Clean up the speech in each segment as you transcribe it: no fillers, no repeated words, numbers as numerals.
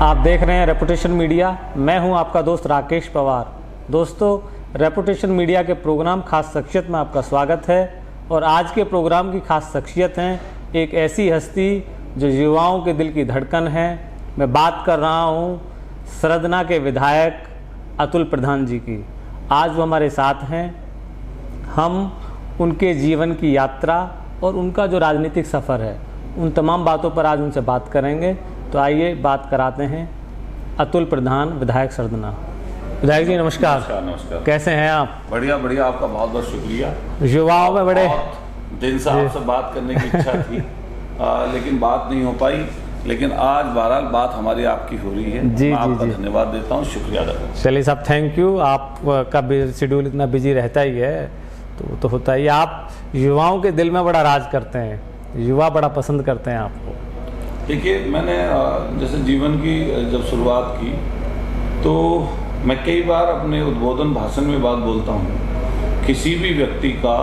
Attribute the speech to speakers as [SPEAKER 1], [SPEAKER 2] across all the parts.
[SPEAKER 1] आप देख रहे हैं रेपुटेशन मीडिया। मैं हूं आपका दोस्त राकेश पवार। दोस्तों, रेपुटेशन मीडिया के प्रोग्राम खास शख्सियत में आपका स्वागत है। और आज के प्रोग्राम की खास शख्सियत हैं एक ऐसी हस्ती जो युवाओं के दिल की धड़कन है। मैं बात कर रहा हूं सरदना के विधायक अतुल प्रधान जी की। आज वो हमारे साथ हैं। हम उनके जीवन की यात्रा और उनका जो राजनीतिक सफ़र है उन तमाम बातों पर आज उनसे बात करेंगे। तो आइए बात कराते हैं अतुल प्रधान, विधायक सरदना। विधायक जी नमस्कार।
[SPEAKER 2] नमस्कार।
[SPEAKER 1] कैसे हैं आप?
[SPEAKER 2] बढ़िया बढ़िया, आपका बहुत बहुत शुक्रिया।
[SPEAKER 1] युवाओं में बड़े
[SPEAKER 2] दिन से आपसे बात करने की इच्छा थी लेकिन बात नहीं हो पाई। लेकिन आज बहरहाल बात हमारी आपकी हो रही है।
[SPEAKER 1] जी,
[SPEAKER 2] मैं आपका
[SPEAKER 1] जी।
[SPEAKER 2] धन्यवाद देता हूँ, शुक्रिया अदा करता हूँ।
[SPEAKER 1] चलिए साहब, थैंक यू। आपका शेड्यूल इतना बिजी रहता ही है तो होता ही। आप युवाओं के दिल में बड़ा राज करते हैं, युवा बड़ा पसंद करते हैं आपको।
[SPEAKER 2] देखिए, मैंने जैसे जीवन की जब शुरुआत की तो मैं कई बार अपने उद्बोधन भाषण में बात बोलता हूँ, किसी भी व्यक्ति का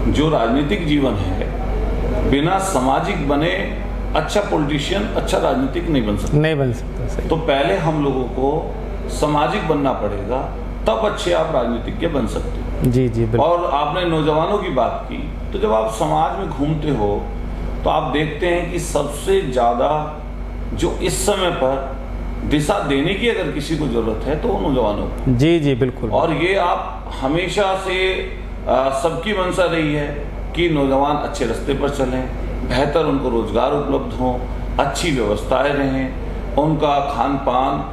[SPEAKER 2] जो राजनीतिक जीवन है बिना सामाजिक बने अच्छा पॉलिटिशियन, अच्छा राजनीतिक नहीं बन सकता।
[SPEAKER 1] सही।
[SPEAKER 2] तो पहले हम लोगों को सामाजिक बनना पड़ेगा, तब अच्छे आप राजनीतिज्ञ बन सकते हो।
[SPEAKER 1] जी जी बिल्कुल।
[SPEAKER 2] और आपने नौजवानों की बात की, तो जब आप समाज में घूमते हो तो आप देखते हैं कि सबसे ज़्यादा जो इस समय पर दिशा देने की अगर किसी को ज़रूरत है तो वो नौजवानों को।
[SPEAKER 1] जी जी बिल्कुल।
[SPEAKER 2] और ये आप हमेशा से सबकी मंशा रही है कि नौजवान अच्छे रास्ते पर चलें, बेहतर उनको रोजगार उपलब्ध हो, अच्छी व्यवस्थाएं रहें, उनका खान पान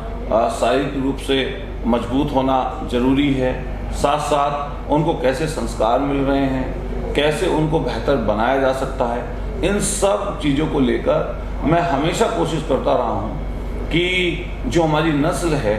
[SPEAKER 2] शारीरिक रूप से मजबूत होना जरूरी है। साथ साथ उनको कैसे संस्कार मिल रहे हैं, कैसे उनको बेहतर बनाया जा सकता है, इन सब चीज़ों को लेकर मैं हमेशा कोशिश करता रहा हूँ कि जो हमारी नस्ल है,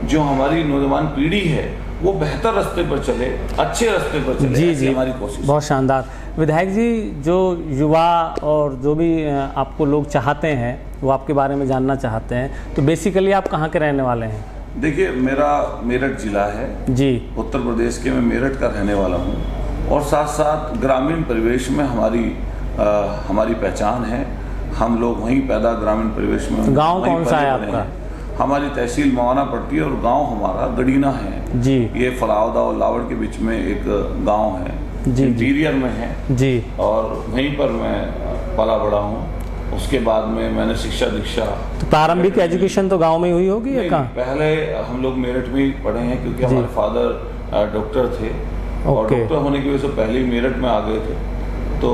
[SPEAKER 2] जो हमारी नौजवान पीढ़ी है, वो बेहतर रास्ते पर चले, अच्छे रास्ते पर चले।
[SPEAKER 1] जी जी,
[SPEAKER 2] हमारी कोशिश।
[SPEAKER 1] बहुत शानदार। विधायक जी, जो युवा और जो भी आपको लोग चाहते हैं, वो आपके बारे में जानना चाहते हैं, तो बेसिकली आप कहाँ के रहने वाले हैं?
[SPEAKER 2] देखिए, मेरा मेरठ जिला है
[SPEAKER 1] जी,
[SPEAKER 2] उत्तर प्रदेश के। मैं मेरठ का रहने वाला हूँ और साथ साथ ग्रामीण परिवेश में हमारी पहचान है। हम लोग वहीं पैदा, ग्रामीण परिवेश में।
[SPEAKER 1] गांव कौन सा है आपका?
[SPEAKER 2] हमारी तहसील मवाना पड़ती है और गांव हमारा गड़ीना है।
[SPEAKER 1] जी।
[SPEAKER 2] ये फलावदा और लावड़ के बीच में एक गांव है,
[SPEAKER 1] जी,
[SPEAKER 2] इंटीरियर में है।
[SPEAKER 1] जी।
[SPEAKER 2] और वहीं पर मैं पला बड़ा हूँ। उसके बाद में मैंने शिक्षा दीक्षा।
[SPEAKER 1] तो प्रारंभिक एजुकेशन तो गांव में हुई होगी या कहाँ?
[SPEAKER 2] पहले हम लोग मेरठ में ही पढ़े हैं, क्योंकि हमारे फादर डॉक्टर थे और डॉक्टर होने की वजह से पहले ही मेरठ में आ गए थे। तो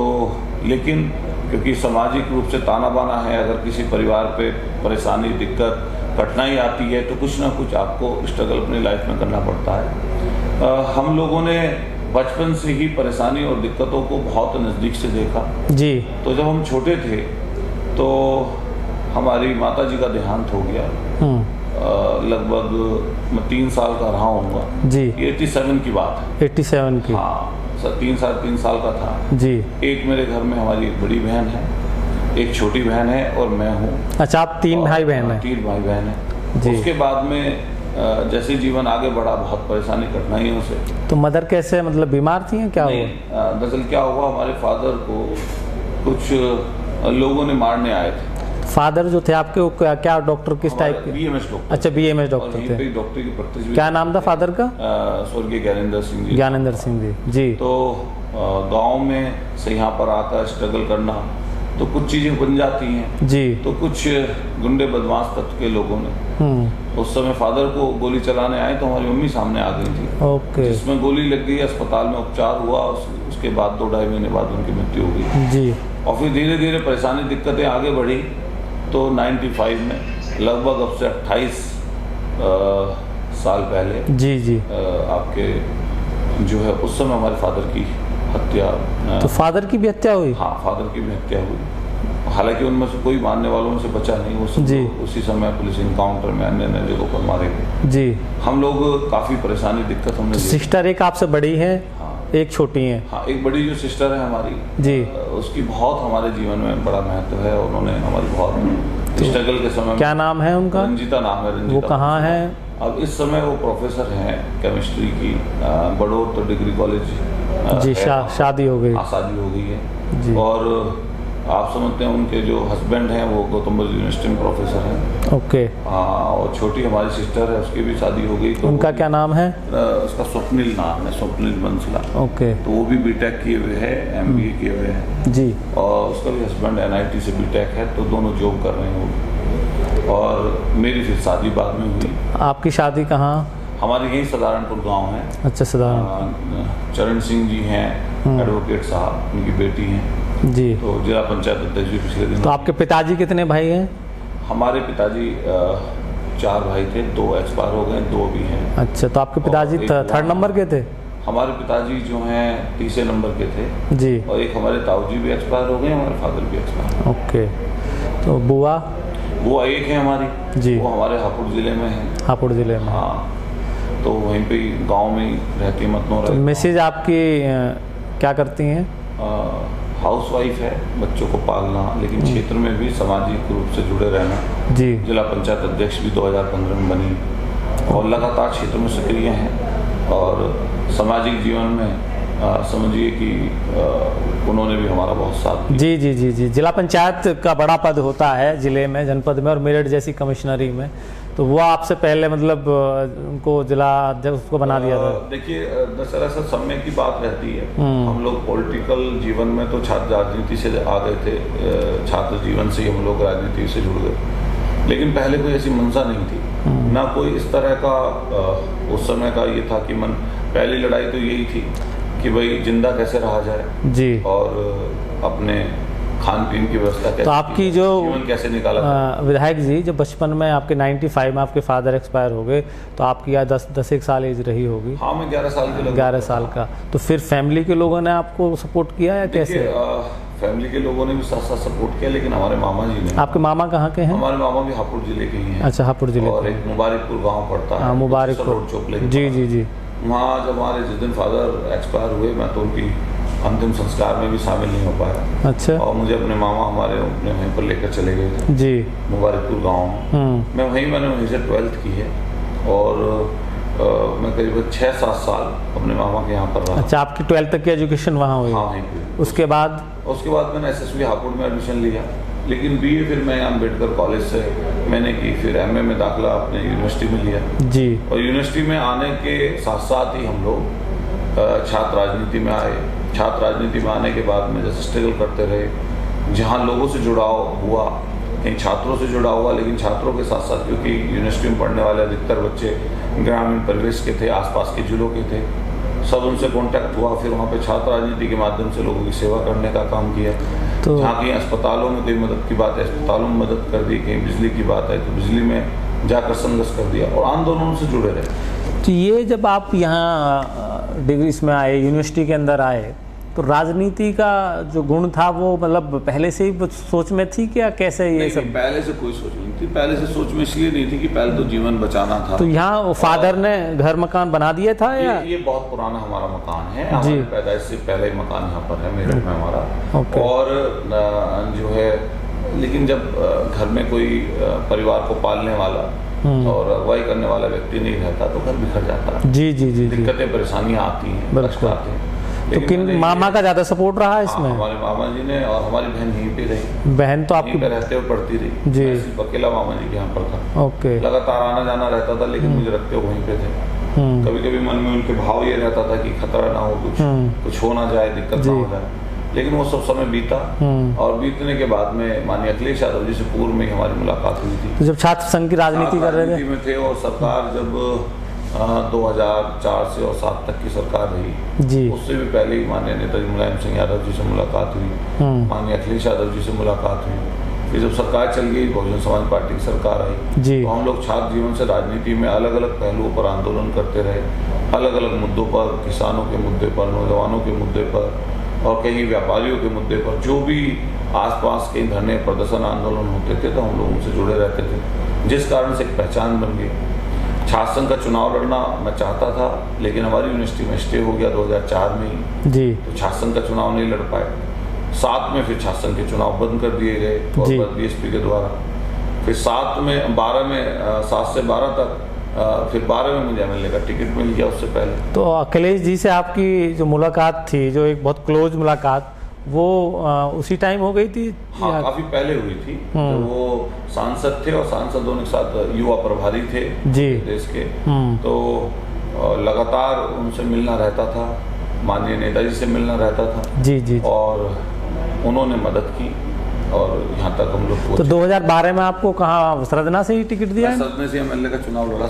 [SPEAKER 2] लेकिन क्योंकि सामाजिक रूप से ताना बाना है, अगर किसी परिवार पे परेशानी, दिक्कत, कठिनाई आती है तो कुछ ना कुछ आपको स्ट्रगल अपनी लाइफ में करना पड़ता है। हम लोगों ने बचपन से ही परेशानी और दिक्कतों को बहुत नज़दीक से देखा।
[SPEAKER 1] जी।
[SPEAKER 2] तो जब हम छोटे थे तो हमारी माता जी का देहांत हो गया। लगभग मैं 3 साल का रहा हूँगा
[SPEAKER 1] जी।
[SPEAKER 2] 87 की बात है।
[SPEAKER 1] 87 की?
[SPEAKER 2] हाँ सर, 3 साल का था
[SPEAKER 1] जी।
[SPEAKER 2] एक मेरे घर में हमारी एक बड़ी बहन है, एक छोटी बहन है और मैं हूँ।
[SPEAKER 1] अच्छा, आप 3 भाई बहन हैं?
[SPEAKER 2] 3 भाई बहन है
[SPEAKER 1] जी।
[SPEAKER 2] उसके बाद में जैसे जीवन आगे बढ़ा, बहुत परेशानी कठिनाइयों से।
[SPEAKER 1] तो मदर कैसे, मतलब बीमार थी क्या हुआ?
[SPEAKER 2] दरअसल क्या हुआ, हमारे फादर को कुछ लोगों ने मारने आए थे।
[SPEAKER 1] फादर जो थे आपके, वो क्या डॉक्टर, किस टाइप के?
[SPEAKER 2] BMS doctor.
[SPEAKER 1] अच्छा, BMS डॉक्टर थे।
[SPEAKER 2] डॉक्टर की प्रैक्टिस।
[SPEAKER 1] क्या नाम था फादर का?
[SPEAKER 2] स्वर्गीय ज्ञानेंद्र सिंह जी।
[SPEAKER 1] ज्ञानेंद्र सिंह जी। जी।
[SPEAKER 2] तो गांव में से यहाँ पर आकर स्ट्रगल करना, तो कुछ चीज़ें बन जाती हैं।
[SPEAKER 1] जी।
[SPEAKER 2] तो कुछ गुंडे बदमाश तत्व के लोगों ने उस समय फादर को गोली चलाने आए तो हमारी मम्मी सामने आ गई थी।
[SPEAKER 1] ओके।
[SPEAKER 2] जिसमें गोली लग गई, अस्पताल में उपचार हुआ, उसके बाद 2-2.5 महीने बाद उनकी मृत्यु हो गई।
[SPEAKER 1] जी।
[SPEAKER 2] और फिर धीरे धीरे परेशानी, दिक्कतें आगे बढ़ी। तो 95 में, लगभग अब से 28 साल पहले,
[SPEAKER 1] जी जी,
[SPEAKER 2] आपके जो है उस समय हमारे फादर की हत्या।
[SPEAKER 1] तो फादर की भी हत्या हुई?
[SPEAKER 2] हाँ, फादर की भी हत्या हुई। हालांकि उनमें से कोई मानने वालों में से बचा नहीं। वो सब उसी समय पुलिस इनकाउंटर में अन्य जगहों पर मारे गए। जी। हम लोग काफ़ी परेशानी, दिक्कत हमने।
[SPEAKER 1] सिस्टर एक आपसे बड़ी है? हाँ। एक छोटी है?
[SPEAKER 2] हाँ, एक बड़ी जो सिस्टर है हमारी
[SPEAKER 1] जी,
[SPEAKER 2] उसकी बहुत हमारे जीवन में बड़ा महत्व है। उन्होंने हमारी बहुत स्ट्रगल के समय।
[SPEAKER 1] क्या नाम है उनका?
[SPEAKER 2] रंजीता नाम है। रंजीता।
[SPEAKER 1] वो कहाँ है?
[SPEAKER 2] अब इस समय वो प्रोफेसर हैं केमिस्ट्री की, बड़ौत डिग्री कॉलेज।
[SPEAKER 1] जी। शादी हो गई?
[SPEAKER 2] शादी हो गई है।
[SPEAKER 1] जी।
[SPEAKER 2] और आप समझते हैं उनके जो हस्बैंड हैं वो गौतम बुद्ध यूनिवर्सिटी में प्रोफेसर हैं।
[SPEAKER 1] ओके।
[SPEAKER 2] और छोटी हमारी सिस्टर है, उसकी भी शादी हो गई। तो
[SPEAKER 1] उनका क्या नाम है?
[SPEAKER 2] उसका स्वप्निल नाम है, स्वप्निल बंसला।
[SPEAKER 1] ओके।
[SPEAKER 2] तो वो भी बीटेक किए हुए हैं, MBA किए हुए हैं
[SPEAKER 1] जी।
[SPEAKER 2] और उसका भी हस्बैंड NIT से बीटेक है, तो दोनों जॉब कर रहे हैं वो। और मेरी फिर शादी बाद में हुई।
[SPEAKER 1] आपकी शादी कहाँ?
[SPEAKER 2] हमारे यही सदारनपुर गांव है।
[SPEAKER 1] अच्छा, सदारनपुर।
[SPEAKER 2] चरण सिंह जी हैं एडवोकेट साहब, उनकी बेटी हैं
[SPEAKER 1] जी।
[SPEAKER 2] तो जिला पंचायत अध्यक्ष भी पिछले दिनों।
[SPEAKER 1] तो आपके पिताजी कितने भाई हैं?
[SPEAKER 2] हमारे पिताजी 4 भाई थे, 2 एक्सपायर हो गए, 2 भी हैं।
[SPEAKER 1] अच्छा, तो आपके पिताजी थर्ड नंबर के थे?
[SPEAKER 2] हमारे पिताजी जो हैं तीसरे नंबर के थे
[SPEAKER 1] जी।
[SPEAKER 2] और एक हमारे ताऊजी भी एक्सपायर हो गए, हमारे फादर भी एक्सपायर।
[SPEAKER 1] ओके। तो बुआ?
[SPEAKER 2] वो एक है हमारी
[SPEAKER 1] जी।
[SPEAKER 2] वो हमारे हापुड़ जिले में है।
[SPEAKER 1] हापुड़ जिले में?
[SPEAKER 2] हाँ, तो वहीं पे गांव में ही रहती है, मतनोरा।
[SPEAKER 1] तो मिसेज आपकी क्या करती हैं?
[SPEAKER 2] हाउस वाइफ है, बच्चों को पालना, लेकिन क्षेत्र में भी सामाजिक रूप से जुड़े रहना।
[SPEAKER 1] जी।
[SPEAKER 2] जिला पंचायत अध्यक्ष भी 2015 में बनी और लगातार क्षेत्र में सक्रिय हैं और सामाजिक जीवन में समझिए कि उन्होंने भी हमारा बहुत साथ दिया।
[SPEAKER 1] जी जी जी जी। जिला पंचायत का बड़ा पद होता है जिले में, जनपद में और मेरठ जैसी कमिश्नरी में, तो वो आपसे पहले मतलब उनको जिला अध्यक्ष उसको बना दिया था?
[SPEAKER 2] देखिए, दरअसल ऐसा समय की बात रहती है। हम लोग पॉलिटिकल जीवन में तो छात्र राजनीति से आ गए थे, छात्र जीवन से ही हम लोग राजनीति से जुड़ गए, लेकिन पहले कोई ऐसी मंशा नहीं थी, ना कोई इस तरह का उस समय का ये था कि पहली लड़ाई तो यही थी कि भाई जिंदा कैसे रहा जाए जी, और अपने खान पीन की व्यवस्था कैसे,
[SPEAKER 1] तो आपकी जो
[SPEAKER 2] जीवन कैसे निकाला
[SPEAKER 1] विधायक जी, जब बचपन में आपके 95 में आपके फादर एक्सपायर हो गए, तो आपकी या 10 साल एज रही होगी?
[SPEAKER 2] हाँ, मैं 11 साल के
[SPEAKER 1] 11 साल का। तो फिर फैमिली के लोगों ने आपको सपोर्ट किया या कैसे?
[SPEAKER 2] फैमिली के लोगों ने भी साथ साथ सपोर्ट किया, लेकिन हमारे मामा जी ने।
[SPEAKER 1] आपके मामा कहाँ के हैं?
[SPEAKER 2] हमारे मामा भी हापुड़ जिले के ही हैं।
[SPEAKER 1] अच्छा, हापुड़ जिले।
[SPEAKER 2] और एक मुबारकपुर गाँव पड़ता है,
[SPEAKER 1] मुबारकपुर
[SPEAKER 2] चोपले।
[SPEAKER 1] जी जी जी।
[SPEAKER 2] वहाँ जब हमारे जिस दिन फादर एक्सपायर हुए, मैं तो उनकी अंतिम संस्कार में भी शामिल नहीं हो पाया। अच्छा। और मुझे अपने मामा हमारे अपने वहीं पर लेकर चले गए थे जी, मुबारकपुर गाँव। मैंने वहीं से 12th की है और मैं करीब 6-7 साल अपने मामा के यहाँ पर रहा।
[SPEAKER 1] अच्छा, आपकी 12th तक की एजुकेशन वहाँ हुई?
[SPEAKER 2] हाँ, वहीं पे।
[SPEAKER 1] उसके बाद
[SPEAKER 2] मैंने SSB हापुड़ में एडमिशन लिया, लेकिन BA फिर मैं अम्बेडकर कॉलेज से मैंने की, फिर MA में दाखिला अपने यूनिवर्सिटी में लिया जी। और यूनिवर्सिटी में आने के साथ साथ ही हम लोग छात्र राजनीति में आए। छात्र राजनीति में आने के बाद में जैसे स्ट्रगल करते रहे, जहाँ लोगों से जुड़ाव हुआ, कहीं छात्रों से जुड़ा हुआ, लेकिन छात्रों के साथ साथ क्योंकि यूनिवर्सिटी में पढ़ने वाले अधिकतर बच्चे ग्रामीण परिवेश के थे, आसपास के जिलों के थे, सब उनसे कांटेक्ट हुआ। फिर वहाँ पे छात्र राजनीति के माध्यम से लोगों की सेवा करने का काम किया। तो जहाँ कहीं अस्पतालों में कोई मदद की बात है, अस्पतालों में मदद कर दी, कहीं बिजली की बात है तो बिजली में जाकर संघर्ष कर दिया और आंदोलनों से जुड़े रहे।
[SPEAKER 1] तो ये जब आप यहाँ डिग्री में आए, यूनिवर्सिटी के अंदर आए, तो राजनीति का जो गुण था वो मतलब पहले से ही सोच में थी क्या, कैसे ये सब?
[SPEAKER 2] पहले से कोई सोच नहीं थी। पहले से सोच में इसलिए नहीं थी कि पहले तो जीवन बचाना था।
[SPEAKER 1] तो यहाँ फादर ने घर मकान बना दिया था या?
[SPEAKER 2] ये बहुत पुराना हमारा मकान है, हमारी पैदाइश से पहले ही मकान यहाँ पर है मेरठ में हमारा। और जो है, लेकिन जब घर में कोई परिवार को पालने वाला और अगुवाई करने वाला व्यक्ति नहीं रहता तो घर बिखर जाता है। जी जी जी। दिक्कतें परेशानियां आती हैं, कष्ट आते हैं।
[SPEAKER 1] तो किन मामा का ज्यादा सपोर्ट रहा इसमें?
[SPEAKER 2] हमारे मामा जी ने, और हमारी बहन यहीं पे रही।
[SPEAKER 1] बहन तो आपकी
[SPEAKER 2] रहते हुए पढ़ती रही जी। सिर्फ अकेला मामा जी के यहाँ पर था। ओके। लगातार आना जाना रहता था, लेकिन मुझे रखते हुए वहीं पे थे। कभी कभी मन में उनके भाव ये रहता था कि खतरा ना हो, कुछ हो ना जाए, दिक्कत ना हो जाए, लेकिन वो सब समय बीता। और बीतने के बाद में माननीय अखिलेश यादव जी से पूर्व में हमारी मुलाकात हुई थी।
[SPEAKER 1] तो जब छात्र संघ की राजनीति कर रहे
[SPEAKER 2] थे और सरकार जब 2004 से और 7 तक की सरकार रही जी, उससे भी पहले ही माननीय नेताजी मुलायम सिंह यादव जी से मुलाकात हुई, माननीय अखिलेश यादव जी से मुलाकात हुई। फिर जब सरकार चल गई, बहुजन समाज पार्टी की सरकार आई जी, तो हम लोग छात्र जीवन से राजनीति में अलग अलग पहलुओं पर आंदोलन करते रहे, अलग अलग मुद्दों पर, किसानों के मुद्दे पर, नौजवानों के मुद्दे पर और कहीं व्यापारियों के मुद्दे पर, जो भी आसपास के धरने प्रदर्शन आंदोलन होते थे तो हम लोग उनसे जुड़े रहते थे, जिस कारण से एक पहचान बन गई। छात्र संघ का चुनाव लड़ना मैं चाहता था, लेकिन हमारी यूनिवर्सिटी में स्टे हो गया 2004 में ही जी, तो छात्र संघ का चुनाव नहीं लड़ पाए। 7 में फिर छात्र संघ के चुनाव बंद कर दिए गए और BSP के द्वारा। फिर 7 में 12 में 7 से 12 तक, फिर 12 में मुझे MLA का टिकट मिल गया। उससे पहले
[SPEAKER 1] तो अखिलेश जी से आपकी जो मुलाकात थी, जो एक बहुत क्लोज मुलाकात, वो उसी टाइम हो गई थी?
[SPEAKER 2] हाँ, काफी पहले हुई थी। तो वो सांसद थे और सांसद होने के साथ युवा प्रभारी थे
[SPEAKER 1] जी
[SPEAKER 2] देश के। तो लगातार उनसे मिलना रहता था, माननीय नेताजी से मिलना रहता था।
[SPEAKER 1] जी।
[SPEAKER 2] और उन्होंने मदद की और यहाँ तक हम लोग
[SPEAKER 1] तो 2012 में आपको कहाँ सरदना से ही टिकट दिया?
[SPEAKER 2] सरदने से एमएलए का चुनाव लड़ा।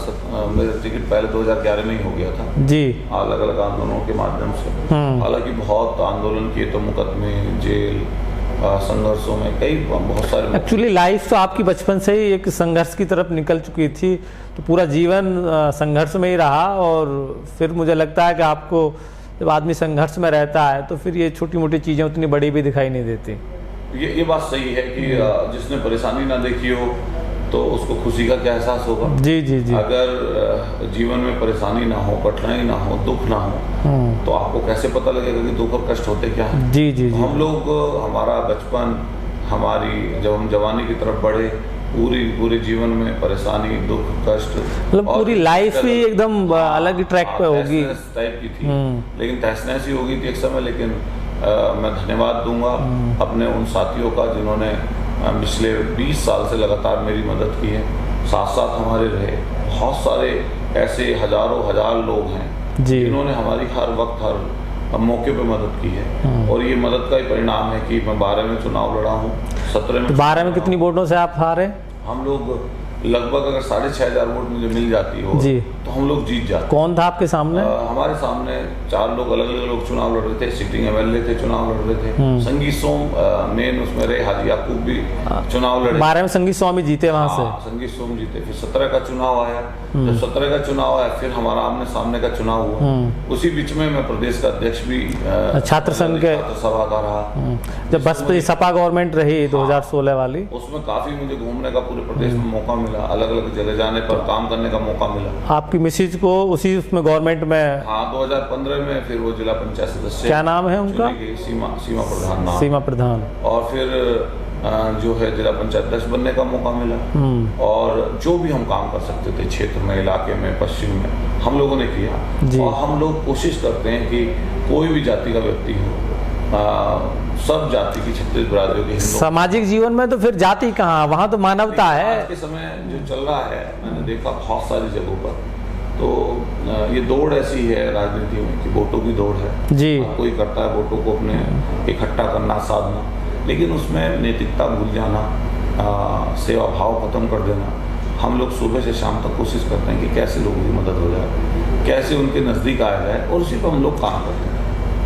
[SPEAKER 2] मेरा टिकट पहले 2011 में ही हो गया था
[SPEAKER 1] जी,
[SPEAKER 2] अलग अलग आंदोलनों के माध्यम से। हालांकि बहुत आंदोलन किए, तो मुकदमे, जेल, संघर्षों में बहुत सारे।
[SPEAKER 1] एक्चुअली लाइफ तो आपकी बचपन से ही एक संघर्ष की तरफ निकल चुकी थी, तो पूरा जीवन संघर्ष में ही रहा। और फिर मुझे लगता है कि आपको जब आदमी संघर्ष में रहता है तो फिर ये छोटी मोटी चीज़ें उतनी बड़ी भी दिखाई नहीं देती।
[SPEAKER 2] ये बात सही है कि जिसने परेशानी ना देखी हो तो उसको खुशी का क्या एहसास होगा। जी। अगर जीवन में परेशानी ना हो, कठिनाई ना हो, दुख ना हो, तो आपको कैसे पता लगेगा कि दुख और कष्ट होते क्या है। जी। हम लोग, हमारा बचपन, हमारी जब हम जवानी की तरफ बढ़े, पूरे जीवन में परेशानी, दुख, कष्ट,
[SPEAKER 1] मतलब पूरी लाइफ ही एकदम अलग ट्रैक पे होगी
[SPEAKER 2] टाइप की थी। लेकिन तहस नहस ही हो गई थी एक समय। लेकिन मैं धन्यवाद दूंगा अपने उन साथियों का जिन्होंने पिछले 20 साल से लगातार मेरी मदद की है, साथ साथ हमारे रहे। बहुत सारे ऐसे हजार लोग हैं जिन्होंने हमारी हर वक्त, हर मौके पे मदद की है। और ये मदद का ही परिणाम है कि मैं 12 में चुनाव लड़ा हूँ, 17 में।
[SPEAKER 1] 12 में कितनी वोटों से आप हारे? हम
[SPEAKER 2] लोग लगभग, अगर 6,500 वोट मुझे मिल जाती हो जी, तो हम लोग जीत जाते।
[SPEAKER 1] कौन था आपके सामने?
[SPEAKER 2] हमारे सामने 4 लोग, अलग अलग लोग चुनाव लड़ रहे थे। सिटिंग एमएलए थे, चुनाव लड़ रहे थे। संगीत सोम मेन उसमें रहे, हाजी याकूब भी चुनाव लड़े।
[SPEAKER 1] 12 में संगीत सोम जीते वहां से।
[SPEAKER 2] संगीत सोम जीते। फिर 17 का चुनाव आया। जब 17 का चुनाव आया, फिर हमारा आमने सामने का चुनाव हुआ। उसी बीच में मैं प्रदेश का अध्यक्ष भी
[SPEAKER 1] छात्र संघ के
[SPEAKER 2] सभा का रहा।
[SPEAKER 1] जब बसपा सपा गवर्नमेंट रही 2016 वाली,
[SPEAKER 2] उसमें काफी मुझे घूमने का पूरे प्रदेश में मौका मिला, अलग अलग जगह जाने पर काम करने का मौका मिला।
[SPEAKER 1] आपकी मिसेज को उसी उसमें गवर्नमेंट में?
[SPEAKER 2] हाँ, 2015 में फिर वो जिला पंचायत सदस्य।
[SPEAKER 1] क्या नाम है उनका?
[SPEAKER 2] सीमा प्रधान नाम।
[SPEAKER 1] सीमा प्रधान।
[SPEAKER 2] और फिर जो है जिला पंचायत अध्यक्ष बनने का मौका मिला। और जो भी हम काम कर सकते थे क्षेत्र में, इलाके में, पश्चिम में, हम लोगों ने किया। और हम लोग कोशिश करते हैं कि कोई भी जाति का व्यक्ति हो, सब जाति की 36 बिरादरियों के।
[SPEAKER 1] सामाजिक जीवन में तो फिर जाति कहाँ, वहाँ तो मानवता है।
[SPEAKER 2] आज के समय जो चल रहा है, मैंने देखा बहुत सारी जगहों पर, तो ये दौड़ ऐसी है राजनीति में कि वोटों की दौड़ है जी। कोई करता है वोटों को अपने इकट्ठा करना, साधना, लेकिन उसमें नैतिकता भूल जाना, सेवा भाव खत्म कर देना। हम लोग सुबह से शाम तक कोशिश करते हैं कि कैसे लोगों की मदद हो जाए, कैसे उनके नज़दीक आया जाए, और उसी पर हम लोग काम करते हैं।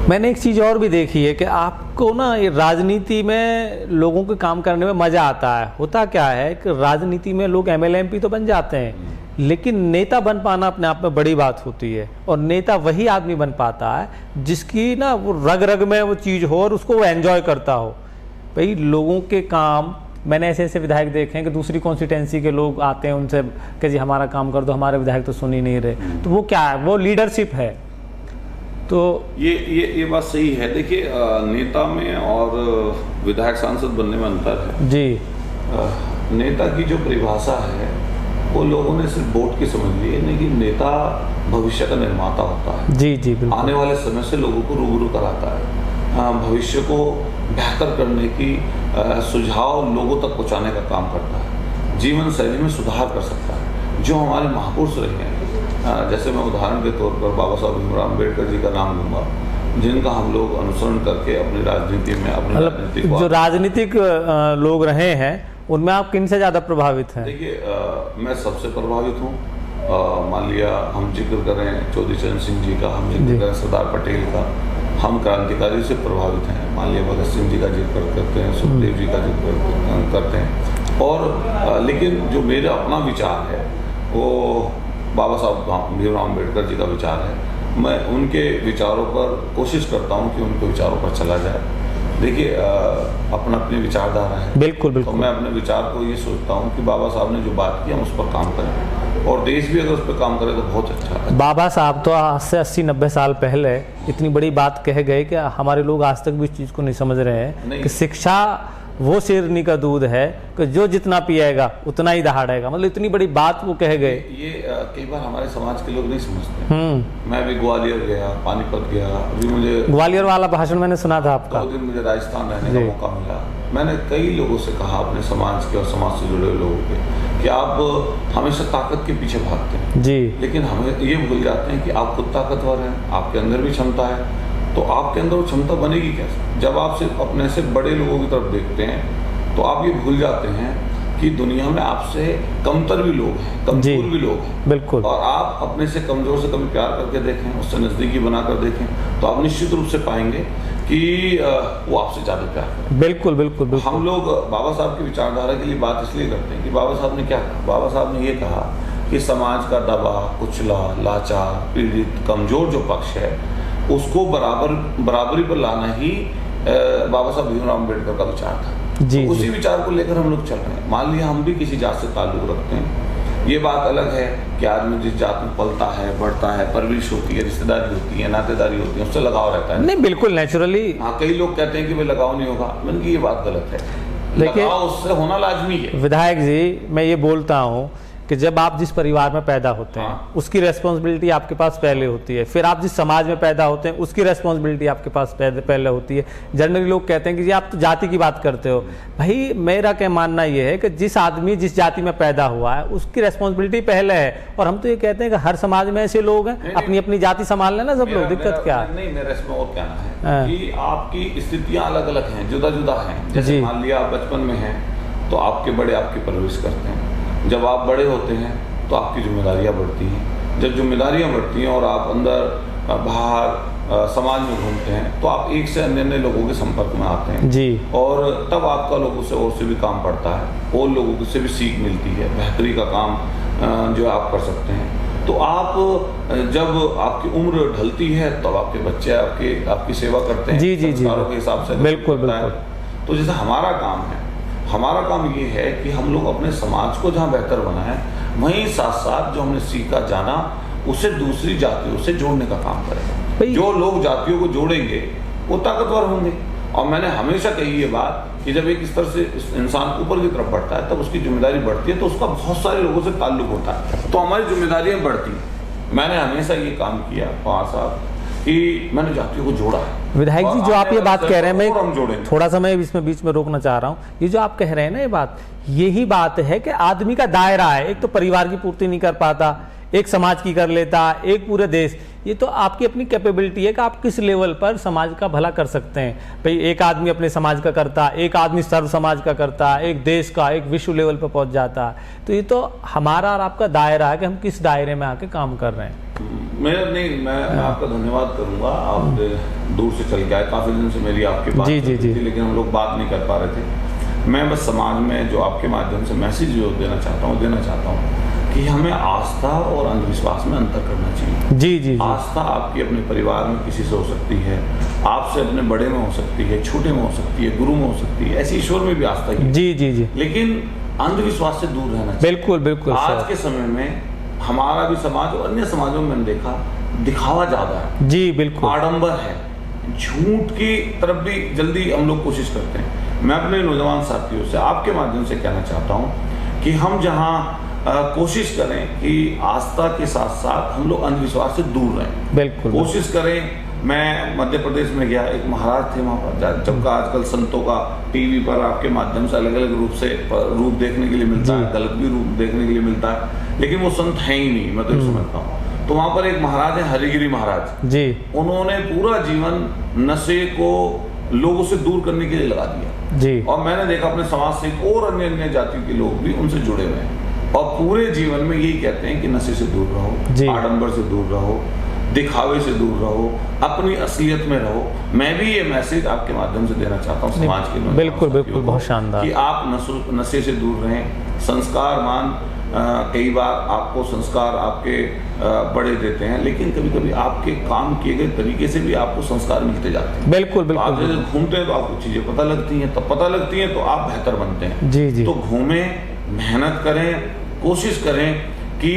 [SPEAKER 1] मैंने एक चीज़ और भी देखी है कि आपको ना ये राजनीति में लोगों के काम करने में मज़ा आता है। होता क्या है कि राजनीति में लोग एमएलए एमपी तो बन जाते हैं, लेकिन नेता बन पाना अपने आप में बड़ी बात होती है। और नेता वही आदमी बन पाता है जिसकी ना वो रग रग में वो चीज़ हो और उसको वो एंजॉय करता हो। भाई लोगों के काम, मैंने ऐसे ऐसे विधायक देखे हैं कि दूसरी कॉन्स्टिट्यूंसी के लोग आते हैं उनसे कि जी हमारा काम कर दो, हमारे विधायक तो सुन ही नहीं रहे। तो वो क्या है, वो लीडरशिप है। तो
[SPEAKER 2] ये बात सही है। देखिए, नेता में और विधायक सांसद बनने में अंतर है
[SPEAKER 1] जी।
[SPEAKER 2] नेता की जो परिभाषा है वो लोगों ने सिर्फ वोट की समझ ली है, लेकिन नेता भविष्य का निर्माता होता है।
[SPEAKER 1] जी बिल्कुल।
[SPEAKER 2] आने वाले समय से लोगों को रूबरू कराता है, भविष्य को बेहतर करने की सुझाव लोगों तक पहुंचाने का काम करता है, जीवन शैली में सुधार कर सकता है। जो हमारे महापुरुष रहे हैं, जैसे मैं उदाहरण के तौर पर बाबा साहब भीमराव अम्बेडकर जी का नाम लूँगा, जिनका हम लोग अनुसरण करके अपनी राजनीति में, अपनी
[SPEAKER 1] जो राजनीतिक लोग रहे हैं, उनमें आप किन से ज़्यादा प्रभावित हैं?
[SPEAKER 2] देखिए, मैं सबसे प्रभावित हूँ। मान लिया हम जिक्र करें चौधरी चरण सिंह जी का, हम जिक्र करें सरदार पटेल का, हम क्रांतिकारी से प्रभावित हैं। मान लिया भगत सिंह जी का जिक्र करते हैं, सुखदेव जी का जिक्र करते हैं। और लेकिन जो मेरा अपना विचार है वो बाबा साहब भीमराव अम्बेडकर जी का विचार है। मैं उनके विचारों पर कोशिश करता हूँ कि उनके विचारों पर चला जाए। देखिए, अपना अपनी विचारधारा है।
[SPEAKER 1] बिल्कुल।
[SPEAKER 2] तो मैं अपने विचार को ये सोचता हूँ कि बाबा साहब ने जो बात की हम उस पर काम करें, और देश भी अगर उस पर काम करे तो बहुत अच्छा है।
[SPEAKER 1] बाबा साहब तो आज से 80-90 साल पहले इतनी बड़ी बात कह गए कि हमारे लोग आज तक भी इस चीज़ को नहीं समझ रहे हैं कि शिक्षा वो शेरनी का दूध है कि जो जितना पिएगा उतना ही दहाड़ेगा। मतलब इतनी बड़ी बात वो कह गए।
[SPEAKER 2] ये कई बार हमारे समाज के लोग नहीं समझते। मैं भी ग्वालियर गया, पानीपत गया, अभी मुझे
[SPEAKER 1] ग्वालियर वाला भाषण मैंने सुना था आपका।
[SPEAKER 2] 2 दिन मुझे राजस्थान रहने का मौका मिला। मैंने कई लोगों से कहा, अपने समाज के और समाज से जुड़े हुए लोगों के, कि आप हमेशा ताकत के पीछे भागते हैं
[SPEAKER 1] जी,
[SPEAKER 2] लेकिन हमें ये भूल जाते हैं कि आप खुद ताकतवर हैं, आपके अंदर भी क्षमता है। तो आपके अंदर वो क्षमता बनेगी कैसे? जब आप सिर्फ अपने से बड़े लोगों की तरफ देखते हैं तो आप ये भूल जाते हैं कि दुनिया में आपसे कमतर भी लोग हैं, कमजोर भी लोग हैं।
[SPEAKER 1] बिल्कुल।
[SPEAKER 2] और आप अपने से कमजोर से कभी प्यार करके देखें, उससे नजदीकी बनाकर देखें, तो आप निश्चित रूप से पाएंगे कि वो आपसे ज्यादा प्यार करें।
[SPEAKER 1] बिल्कुल बिल्कुल बिल्कुल।
[SPEAKER 2] हम लोग बाबा साहब की विचारधारा के लिए बात इसलिए करते हैं कि बाबा साहब ने क्या कहा? बाबा साहब ने ये कहा कि समाज का दबा, कुचला, लाचार, पीड़ित, कमजोर जो पक्ष है उसको बराबरी पर लाना ही बाबा साहब भीमराव अम्बेडकर का विचार था।
[SPEAKER 1] जी,
[SPEAKER 2] तो उसी
[SPEAKER 1] जी।
[SPEAKER 2] विचार को लेकर हम लोग चल रहे हैं। मान लिया हम भी किसी जात से ताल्लुक रखते हैं, ये बात अलग है कि आदमी जिस जात में पलता है, बढ़ता है, परवरिश होती है, रिश्तेदारी होती है, नातेदारी होती है, उससे लगाव रहता है।
[SPEAKER 1] नहीं, बिल्कुल नेचुरली।
[SPEAKER 2] हाँ, कई लोग कहते हैं कि भाई लगाव नहीं होगा। मैंने कि ये बात गलत है।
[SPEAKER 1] देखिए,
[SPEAKER 2] लगाव उससे होना लाजमी है।
[SPEAKER 1] विधायक जी, मैं ये बोलता हूँ कि जब आप जिस परिवार में पैदा होते हैं उसकी रेस्पॉन्सिबिलिटी आपके पास पहले होती है, फिर आप जिस समाज में पैदा होते हैं उसकी रेस्पॉन्सिबिलिटी आपके पास पहले होती है। जनरली लोग कहते हैं कि जी आप तो जाति की बात करते हो। भाई मेरा क्या मानना ये है कि जिस आदमी जिस जाति में पैदा हुआ है उसकी रेस्पॉन्सिबिलिटी पहले है। और हम तो ये कहते हैं कि हर समाज में ऐसे लोग हैं, अपनी अपनी जाति संभाल लेना सब लोग, दिक्कत क्या है?
[SPEAKER 2] नहीं, मेरा इसमें और कहना है कि आपकी स्थितियां अलग अलग हैं, जुदा जुदा हैं। जैसे मान लिया आप बचपन में हैं तो आपके बड़े आपकी परवरिश करते हैं। जब आप बड़े होते हैं तो आपकी जिम्मेदारियां बढ़ती हैं। जब जिम्मेदारियां बढ़ती हैं और आप अंदर बाहर समाज में घूमते हैं तो आप एक से अन्य लोगों के संपर्क में आते हैं
[SPEAKER 1] जी।
[SPEAKER 2] और तब आपका लोगों से और से भी काम पड़ता है और लोगों से भी सीख मिलती है, बेहतरी का काम जो आप कर सकते हैं। तो आप जब आपकी उम्र ढलती है तब आपके बच्चे आपकी सेवा करते हैं।
[SPEAKER 1] जी जी जी,
[SPEAKER 2] संस्कारों के हिसाब से।
[SPEAKER 1] बिल्कुल बिल्कुल।
[SPEAKER 2] तो जैसे हमारा काम है, हमारा काम ये है कि हम लोग अपने समाज को जहाँ बेहतर बनाएं, वहीं साथ साथ जो हमने सीखा जाना उसे दूसरी जातियों से जोड़ने का काम करें। जो लोग जातियों को जोड़ेंगे वो ताकतवर होंगे। और मैंने हमेशा कही ये बात कि जब एक स्तर से इंसान ऊपर की तरफ बढ़ता है तब उसकी जिम्मेदारी बढ़ती है, तो उसका बहुत सारे लोगों से ताल्लुक होता है, तो हमारी जिम्मेदारियां बढ़ती हैं। मैंने हमेशा ये काम किया 5 साल कि मैंने जातियों को जोड़ा है।
[SPEAKER 1] विधायक जी, जो आप ये बात कह रहे हैं, मैं
[SPEAKER 2] थोड़ा
[SPEAKER 1] सा मैं इसमें बीच में रोकना चाह रहा हूँ। ये जो आप कह रहे हैं ना, ये बात यही बात है कि आदमी का दायरा है। एक तो परिवार की पूर्ति नहीं कर पाता, एक समाज की कर लेता, एक पूरे देश। ये तो आपकी अपनी कैपेबिलिटी है कि आप किस लेवल पर समाज का भला कर सकते हैं। भाई एक आदमी अपने समाज का करता, एक आदमी सर्व समाज का करता, एक देश का, एक विश्व लेवल पर पहुंच जाता। तो ये तो हमारा और आपका दायरा है कि हम किस दायरे में आके काम कर रहे हैं।
[SPEAKER 2] मैं आपका धन्यवाद करूंगा। आप दूर से चल के आए, काफी दिन से मेरी आपकी बात
[SPEAKER 1] जी, जी, जी।
[SPEAKER 2] थी, लेकिन हम लोग बात नहीं कर पा रहे थे। मैं बस समाज में जो आपके माध्यम से मैसेज जो देना चाहता हूँ कि हमें आस्था और अंधविश्वास में अंतर करना चाहिए।
[SPEAKER 1] जी जी।
[SPEAKER 2] आस्था आपकी अपने परिवार में किसी से हो सकती है, आपसे अपने बड़े में हो सकती है, छोटे में हो सकती है, गुरु में हो सकती है, ऐसे ईश्वर में भी आस्था ही है।
[SPEAKER 1] जी जी जी।
[SPEAKER 2] लेकिन अंधविश्वास से दूर रहना चाहिए।
[SPEAKER 1] बिल्कुल बिल्कुल।
[SPEAKER 2] आज के समय में हमारा भी समाज और अन्य समाजों में मैंने देखा दिखावा ज्यादा है।
[SPEAKER 1] जी बिल्कुल।
[SPEAKER 2] आडंबर है, झूठ की तरफ भी जल्दी हम लोग कोशिश करते हैं। मैं अपने नौजवान साथियों से आपके माध्यम से कहना चाहता हूँ कि हम जहाँ कोशिश करें कि आस्था के साथ साथ हम लोग अंधविश्वास से दूर रहें।
[SPEAKER 1] बिल्कुल
[SPEAKER 2] कोशिश करें। मैं मध्य प्रदेश में गया, एक महाराज थे वहाँ पर, जबकि आजकल संतों का टीवी पर आपके माध्यम से अलग अलग रूप देखने के लिए मिलता है, गलत भी रूप देखने के लिए मिलता है, लेकिन वो संत है ही नहीं, मैं तो ये समझता हूँ। तो वहाँ पर एक महाराज है, हरिगिरी महाराज जी। उन्होंने पूरा जीवन नशे को लोगों से दूर करने के लिए लगा दिया जी। और मैंने देखा अपने समाज से और अन्य जाति के लोग भी उनसे जुड़े हुए हैं और पूरे जीवन में यही कहते हैं कि नशे से दूर रहो, आडंबर से दूर रहो, दिखावे से दूर रहो, अपनी असलियत में रहो। मैं भी ये मैसेज आपके माध्यम से देना चाहता हूँ समाज के लोगों को।
[SPEAKER 1] बिल्कुल बिल्कुल, बहुत शानदार
[SPEAKER 2] कि आप नशे से दूर रहें। संस्कारवान कई बार आपको संस्कार आपके बड़े देते हैं, लेकिन कभी कभी आपके काम किए गए तरीके से भी आपको संस्कार मिलते जाते हैं।
[SPEAKER 1] बिल्कुल बिल्कुल।
[SPEAKER 2] आप जब घूमते हैं तो आपको चीजें पता लगती हैं, तो आप बेहतर बनते हैं।
[SPEAKER 1] जी जी।
[SPEAKER 2] तो घूमें, मेहनत करें, कोशिश करें कि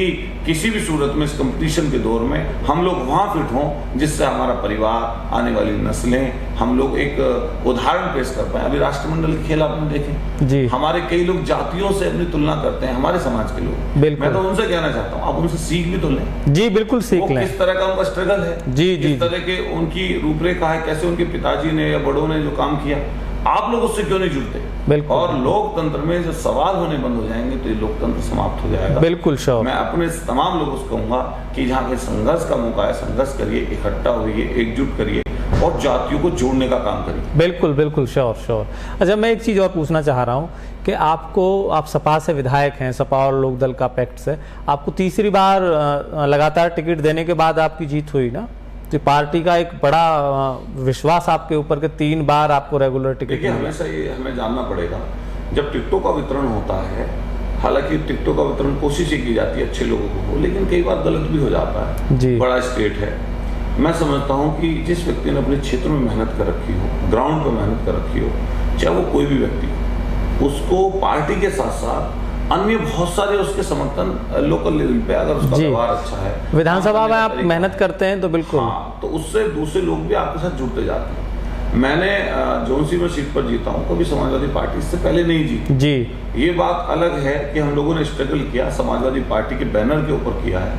[SPEAKER 2] किसी भी सूरत में इस कंपटीशन के दौर में हम लोग वहाँ फिट हों जिससे हमारा परिवार, आने वाली नस्लें, हम लोग एक उदाहरण पेश कर पाए। अभी राष्ट्रमंडल के खेल आपने देखे
[SPEAKER 1] जी,
[SPEAKER 2] हमारे कई लोग जातियों से अपनी तुलना करते हैं, हमारे समाज के लोग।
[SPEAKER 1] बिल्कुल।
[SPEAKER 2] मैं तो उनसे कहना चाहता हूँ, आप उनसे सीख भी तो लें।
[SPEAKER 1] जी बिल्कुल सीख लें,
[SPEAKER 2] किस तरह का उनका स्ट्रगल है,
[SPEAKER 1] जी जी,
[SPEAKER 2] किस तरह के उनकी रूपरेखा है, कैसे उनके पिताजी ने या बड़ों ने जो काम किया, आप लोग उससे क्यों नहीं जुड़ते?
[SPEAKER 1] बिल्कुल।
[SPEAKER 2] और लोकतंत्र में जब सवाल होने बंद हो जाएंगे तो ये लोकतंत्र समाप्त हो जाएगा।
[SPEAKER 1] बिल्कुल श्योर।
[SPEAKER 2] मैं अपने तमाम लोगों से कहूंगा कि जहाँ पे संघर्ष का मौका है, संघर्ष करिए, इकट्ठा होइए, एकजुट करिए और जातियों को जोड़ने का काम करिए।
[SPEAKER 1] बिल्कुल बिल्कुल श्योर श्योर। अच्छा, मैं एक चीज़ और पूछना चाह रहा हूँ कि आप सपा से विधायक हैं, सपा और लोकदल का पैक्ट से, आपको तीसरी बार लगातार टिकट देने के बाद आपकी जीत हुई ना, तो पार्टी का एक बड़ा विश्वास आपके ऊपर के 3 बार आपको रेगुलर टिकट।
[SPEAKER 2] देखिए, हमेशा ये हमें जानना पड़ेगा, जब टिकटों का वितरण होता है, हालांकि टिकटों का वितरण कोशिश की जाती है अच्छे लोगों को, लेकिन कई बार गलत भी हो जाता है
[SPEAKER 1] जी।
[SPEAKER 2] बड़ा स्टेट है। मैं समझता हूँ कि जिस व्यक्ति ने अपने क्षेत्र में मेहनत कर रखी हो, ग्राउंड पर मेहनत कर रखी हो, चाहे वो कोई भी व्यक्ति हो, उसको पार्टी के साथ साथ अन्य बहुत सारे उसके समर्थन लोकल लेवल पे, अगर उसका व्यवहार अच्छा है,
[SPEAKER 1] विधानसभा में आप मेहनत करते हैं तो बिल्कुल,
[SPEAKER 2] हाँ, तो उससे दूसरे लोग भी आपके साथ जुड़ते जाते हैं। मैंने जौनसी में सीट पर जीता हूँ, कभी समाजवादी पार्टी इससे पहले नहीं जीती
[SPEAKER 1] जी।
[SPEAKER 2] ये बात अलग है कि हम लोगों ने स्ट्रगल किया, समाजवादी पार्टी के बैनर के ऊपर किया है,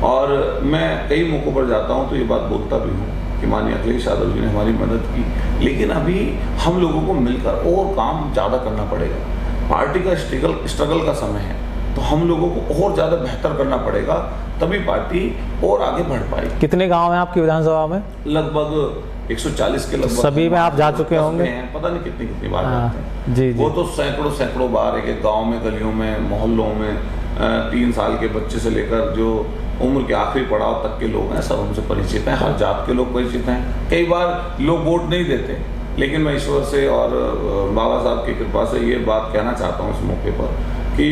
[SPEAKER 2] और मैं कई मौकों पर जाता हूँ तो ये बात बोलता भी हूँ कि माननीय अखिलेश यादव जी ने हमारी मदद की, लेकिन अभी हम लोगों को मिलकर और काम ज़्यादा करना पड़ेगा। पार्टी का स्ट्रगल का समय है, तो हम लोगों को और ज़्यादा बेहतर करना पड़ेगा, तभी पार्टी और आगे बढ़ पाएगी।
[SPEAKER 1] कितने गांव हैं आपकी विधानसभा में?
[SPEAKER 2] लगभग 140 के लगभग।
[SPEAKER 1] सभी में आप जा चुके होंगे?
[SPEAKER 2] पता नहीं कितनी बार जाते हैं।
[SPEAKER 1] जी जी।
[SPEAKER 2] वो तो सैकड़ों बार एक गांव में, गलियों में, मोहल्लों में 3 साल के बच्चे से लेकर जो उम्र के आखिरी पड़ाव तक के लोग हैं, सब हमसे परिचित हैं, हर जात के लोग परिचित हैं। कई बार लोग वोट नहीं देते, लेकिन मैं ईश्वर से और बाबा साहब की कृपा से ये बात कहना चाहता हूँ इस मौके पर कि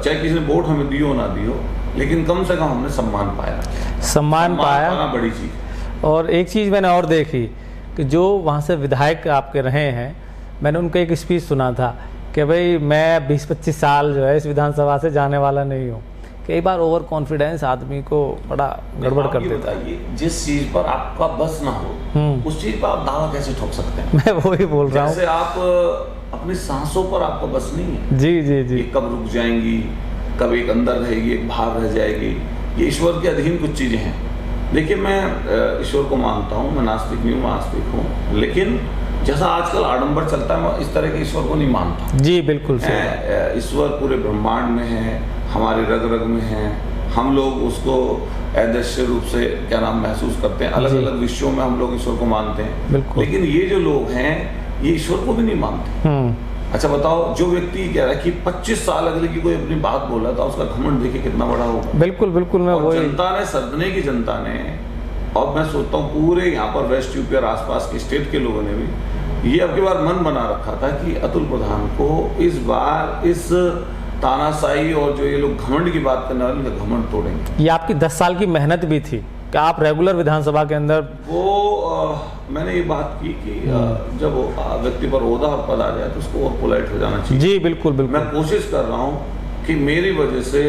[SPEAKER 2] चाहे किसी ने वोट हमें दियो ना दियो, लेकिन कम से कम हमने सम्मान पाया।
[SPEAKER 1] सम्मान पाया,
[SPEAKER 2] बड़ी चीज़।
[SPEAKER 1] और एक चीज़ मैंने और देखी कि जो वहाँ से विधायक आपके रहे हैं, मैंने उनका एक स्पीच सुना था कि भाई मैं 20-25 साल जो है इस विधानसभा से जाने वाला नहीं हूँ। कई बार ओवर कॉन्फिडेंस आदमी को बड़ा गड़बड़ कर देता है।
[SPEAKER 2] जिस चीज पर आपका बस ना हो, उस चीज पर आप दावा कैसे ठोक सकते हैं?
[SPEAKER 1] मैं वही बोल रहा हूँ।
[SPEAKER 2] जैसे आप अपनी सांसों पर आपका बस नहीं है।
[SPEAKER 1] जी जी जी।
[SPEAKER 2] ये कब रुक जाएंगी, कब एक अंदर रहेगी, एक बाहर रह जाएगी, ये ईश्वर के अधीन कुछ चीजें हैं। देखिए, मैं ईश्वर को मानता हूँ, मैं नास्तिक नहीं हूँ, आस्तिक हूँ, लेकिन जैसा आजकल आडंबर चलता है, मैं इस तरह के ईश्वर को नहीं मानता।
[SPEAKER 1] जी बिल्कुल।
[SPEAKER 2] ईश्वर पूरे ब्रह्मांड में है, हमारे रग रग में है, हम लोग उसको अदृश्य रूप से क्या नाम महसूस करते हैं, अलग अलग विषयों में हम लोग ईश्वर को मानते हैं। लेकिन ये जो लोग हैं ये ईश्वर को भी नहीं मानते। अच्छा बताओ, जो व्यक्ति कह रहा है कि 25 साल अगले की कोई अपनी बात बोला था, उसका घमंड देखिए कितना बड़ा होगा।
[SPEAKER 1] बिल्कुल बिल्कुल। मैं वही,
[SPEAKER 2] जनता ने, सदने की जनता ने, और मैं सोचता हूँ पूरे यहाँ पर वेस्ट यूपी और आसपास के स्टेट के लोगों ने भी ये अब की बार मन बना रखा था कि अतुल प्रधान को इस बार इस तानाशाही और जो ये लोग घमंड की बात करने वाले, उनका घमंड तोड़ेंगे।
[SPEAKER 1] ये आपकी 10 साल की मेहनत भी थी कि आप रेगुलर विधानसभा के अंदर,
[SPEAKER 2] वो मैंने ये बात की कि जब व्यक्ति पर ओहदा और पद आ जाए तो उसको और पोलाइट हो जाना चाहिए।
[SPEAKER 1] जी बिल्कुल बिल्कुल।
[SPEAKER 2] मैं कोशिश कर रहा हूँ कि मेरी वजह से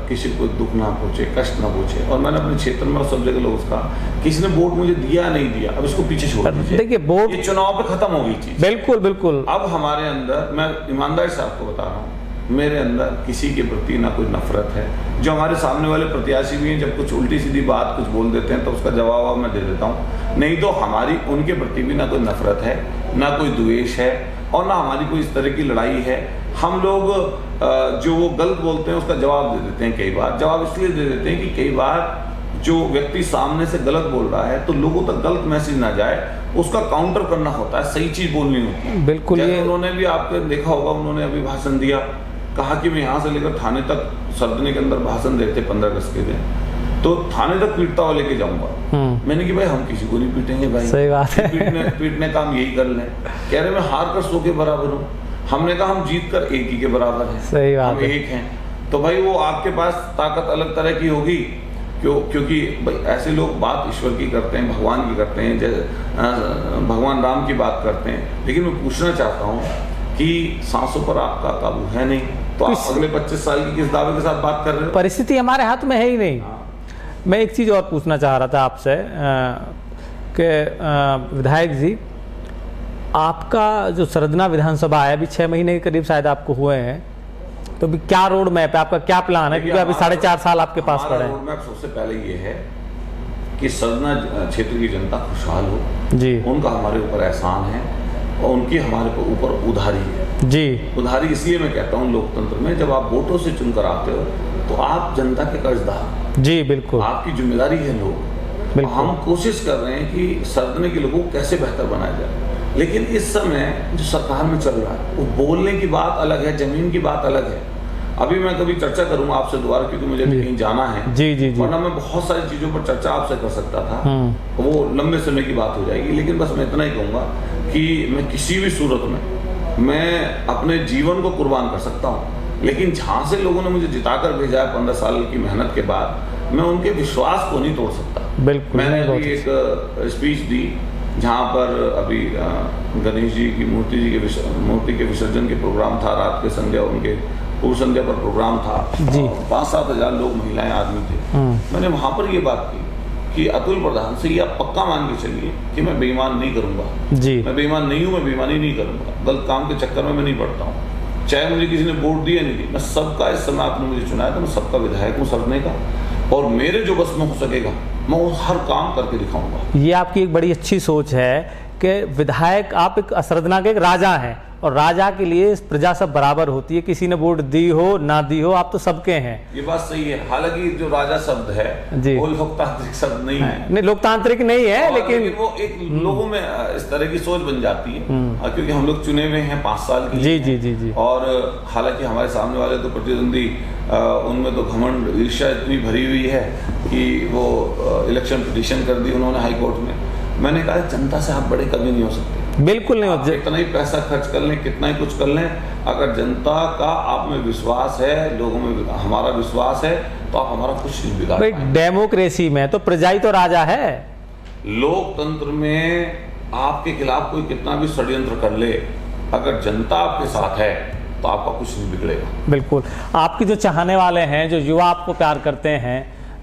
[SPEAKER 2] किसी को दुख ना पहुंचे, कष्ट ना पहुंचे, और मैंने अपने क्षेत्र में और सब जगह लोगों का, किसी ने वोट मुझे दिया नहीं दिया, अब इसको पीछे छोड़ दीजिए।
[SPEAKER 1] देखिए, वोट
[SPEAKER 2] ये चुनाव पे खत्म हो गई चीज।
[SPEAKER 1] बिल्कुल बिल्कुल।
[SPEAKER 2] अब हमारे अंदर, मैं ईमानदारी से आपको बता रहा हूँ, मेरे अंदर किसी के प्रति ना कोई नफरत है। जो हमारे सामने वाले प्रत्याशी भी हैं, जब कुछ उल्टी सीधी बात कुछ बोल देते हैं तो उसका जवाब मैं दे देता हूँ, नहीं तो हमारी उनके प्रति भी ना कोई नफरत है, ना कोई द्वेष है, और ना हमारी कोई इस तरह की लड़ाई है। हम लोग जो वो गलत बोलते हैं उसका जवाब दे देते हैं। कई बार जवाब इसलिए दे देते हैं कि कई बार जो व्यक्ति सामने से गलत बोल रहा है तो लोगों तक गलत मैसेज ना जाए, उसका काउंटर करना होता है, सही चीज बोलनी होती है।
[SPEAKER 1] बिल्कुल। ये
[SPEAKER 2] उन्होंने भी, आपने देखा होगा, उन्होंने अभी भाषण दिया, कहा कि मैं यहाँ से लेकर थाने तक सर्दनी के अंदर भाषण देते 15 अगस्त के दिन, तो थाने तक पीटता हुआ लेके जाऊंगा। मैंने कि भाई हम किसी को नहीं पीटेंगे भाई,
[SPEAKER 1] सही बात है।
[SPEAKER 2] पीटने काम यही कर लें। कह रहे मैं हार कर 100 के बराबर हूँ। हमने कहा हम जीत कर 1 ही के बराबर है,
[SPEAKER 1] सही बात
[SPEAKER 2] हम
[SPEAKER 1] है।
[SPEAKER 2] 1 हैं। तो भाई वो आपके पास ताकत अलग तरह की होगी, क्योंकि भाई ऐसे लोग बात ईश्वर की करते हैं, भगवान की करते हैं, जैसे भगवान राम की बात करते हैं। लेकिन मैं पूछना चाहता हूँ कि सांसों पर आपका काबू है नहीं, तो आप अगले 25 साल की किस दावे के साथ बात कर रहे हो?
[SPEAKER 1] परिस्थिति हमारे हाथ में है ही नहीं। मैं एक चीज़ और पूछना चाह रहा था आपसे कि विधायक जी, आपका जो सरदना विधानसभा है अभी 6 महीने के करीब शायद आपको हुए हैं, तो अभी क्या रोड मैप है आपका, क्या प्लान है? क्योंकि अभी 4.5 साल आपके पास पड़े हैं।
[SPEAKER 2] रोड मैप सबसे पहले ये है कि सरदना क्षेत्र की जनता खुशहाल हो
[SPEAKER 1] जी,
[SPEAKER 2] उनका हमारे ऊपर एहसान है और उनकी हमारे ऊपर उधारी है जी। उधारी इसलिए मैं कहता हूँ, लोकतंत्र में जब आप वोटों से चुनकर आते हो तो आप जनता के कर्जदार जी, बिल्कुल आपकी जिम्मेदारी है लोग। हम कोशिश कर रहे हैं कि सरदने के लोगों को कैसे बेहतर बनाया जाए, लेकिन इस समय जो सरकार में चल रहा है वो बोलने की बात अलग है, जमीन की बात अलग है। अभी मैं कभी चर्चा करूंगा आपसे दोबारा, क्योंकि मुझे भी कहीं जाना है जी जी जी, वरना मैं बहुत सारी चीजों पर चर्चा आपसे कर सकता था, वो लंबे समय की बात हो जाएगी। लेकिन बस मैं इतना ही कहूंगा कि मैं किसी भी सूरत में मैं अपने जीवन को कुर्बान कर सकता हूँ, लेकिन जहाँ से लोगों ने मुझे जिताकर भेजा है 15 साल की मेहनत के बाद, मैं उनके विश्वास को नहीं तोड़ सकता। बिल्कुल, मैंने अभी एक स्पीच दी जहाँ पर अभी गणेश जी की मूर्ति के विसर्जन के प्रोग्राम था, रात के संध्या उनके पूर्व संध्या पर प्रोग्राम था, 5-7 हजार लोग, महिलाएं, आदमी थे। मैंने वहां पर ये बात की कि अतुल प्रधान से ये आप पक्का मान के चलिए कि मैं बेईमान नहीं करूंगा जी, मैं बेईमान नहीं हूँ, मैं बेईमानी नहीं करूंगा, गलत काम के चक्कर में मैं नहीं पड़ता हूँ। चाहे मुझे किसी ने वोट दिया नहीं दी, मैं सबका, इस समय आपने मुझे चुना है तो मैं सबका विधायक हूँ सरदने का, और मेरे जो बस में हो सकेगा मैं वो हर काम करके दिखाऊंगा। ये आपकी एक बड़ी अच्छी सोच है कि विधायक, आप एक सरदना के एक राजा हैं, और राजा के लिए प्रजा सब बराबर होती है, किसी ने वोट दी हो ना दी हो, आप तो सबके हैं। ये बात सही है। हालांकि जो राजा शब्द है वो लोकतांत्रिक शब्द नहीं है, नहीं लोकतांत्रिक नहीं है, लेकिन वो एक लोगों में इस तरह की सोच बन जाती है, क्योंकि हम लोग चुने हुए हैं 5 साल की जी जी जी जी, और हालांकि हमारे सामने वाले तो प्रतिद्वंदी, उनमें तो घमंड ईर्ष्या इतनी भरी हुई है कि वो इलेक्शन पिटीशन कर दी उन्होंने हाई कोर्ट में। मैंने कहा जनता से आप बड़े कभी नहीं हो सकते, बिल्कुल नहीं हो। कितना ही पैसा खर्च कर लें, कितना ही कुछ कर लें, अगर जनता का आप में विश्वास है, लोगों में हमारा विश्वास है, तो आप हमारा कुछ नहीं बिगाड़ पाएंगे। डेमोक्रेसी में तो प्रजा ही तो राजा है। लोकतंत्र में आपके खिलाफ कोई कितना भी षड्यंत्र कर ले, अगर जनता आपके साथ है तो आपका कुछ नहीं बिगड़ेगा। बिल्कुल। आपके जो चाहने वाले हैं, जो युवा आपको प्यार करते हैं,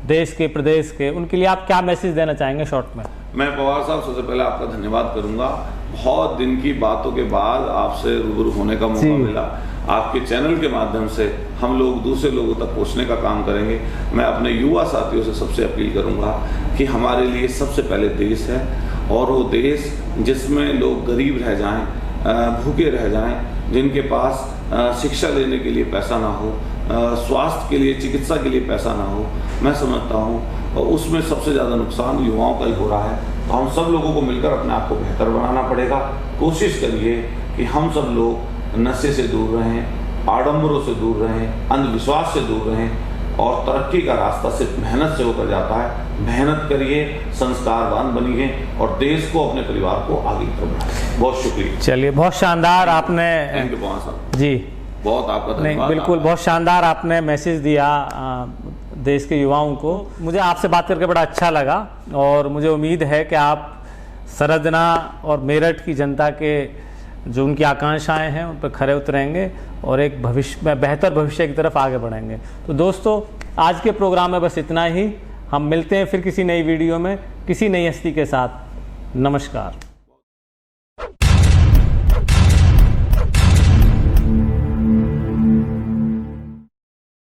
[SPEAKER 2] देश के, प्रदेश के, उनके लिए आप क्या मैसेज देना चाहेंगे शॉर्ट में? मैं पवार साहब सबसे पहले आपका धन्यवाद करूंगा। बहुत दिन की बातों के बाद आपसे रूबरू होने का मौका मिला। आपके चैनल के माध्यम से हम लोग दूसरे लोगों तक पहुंचने का काम करेंगे। मैं अपने युवा साथियों से सबसे अपील करूंगा कि हमारे लिए सबसे पहले देश है, और वो देश जिसमें लोग गरीब रह जाएं, भूखे रह जाएं, जिनके पास शिक्षा लेने के लिए पैसा ना हो, स्वास्थ्य के लिए, चिकित्सा के लिए पैसा ना हो, मैं समझता हूँ उसमें सबसे ज़्यादा नुकसान युवाओं का ही हो रहा है। तो हम सब लोगों को मिलकर अपने आप को बेहतर बनाना पड़ेगा। कोशिश करिए कि हम सब लोग नशे से दूर रहें, आडंबरों से दूर रहें, अंधविश्वास से दूर रहें, और तरक्की का रास्ता सिर्फ मेहनत से होकर जाता है। मेहनत करिए, संस्कारवान बनिए, और देश को, अपने परिवार को आगे बढ़ाइए। बहुत शुक्रिया। चलिए, बहुत शानदार आपने जी, बहुत आपका धन्यवाद। बिल्कुल, बहुत शानदार आपने मैसेज दिया देश के युवाओं को। मुझे आपसे बात करके बड़ा अच्छा लगा, और मुझे उम्मीद है कि आप सरदना और मेरठ की जनता के जो उनकी आकांक्षाएं हैं उन पर खरे उतरेंगे, और एक बेहतर भविष्य की तरफ आगे बढ़ेंगे। तो दोस्तों, आज के प्रोग्राम में बस इतना ही। हम मिलते हैं फिर किसी नई वीडियो में, किसी नई हस्ती के साथ। नमस्कार।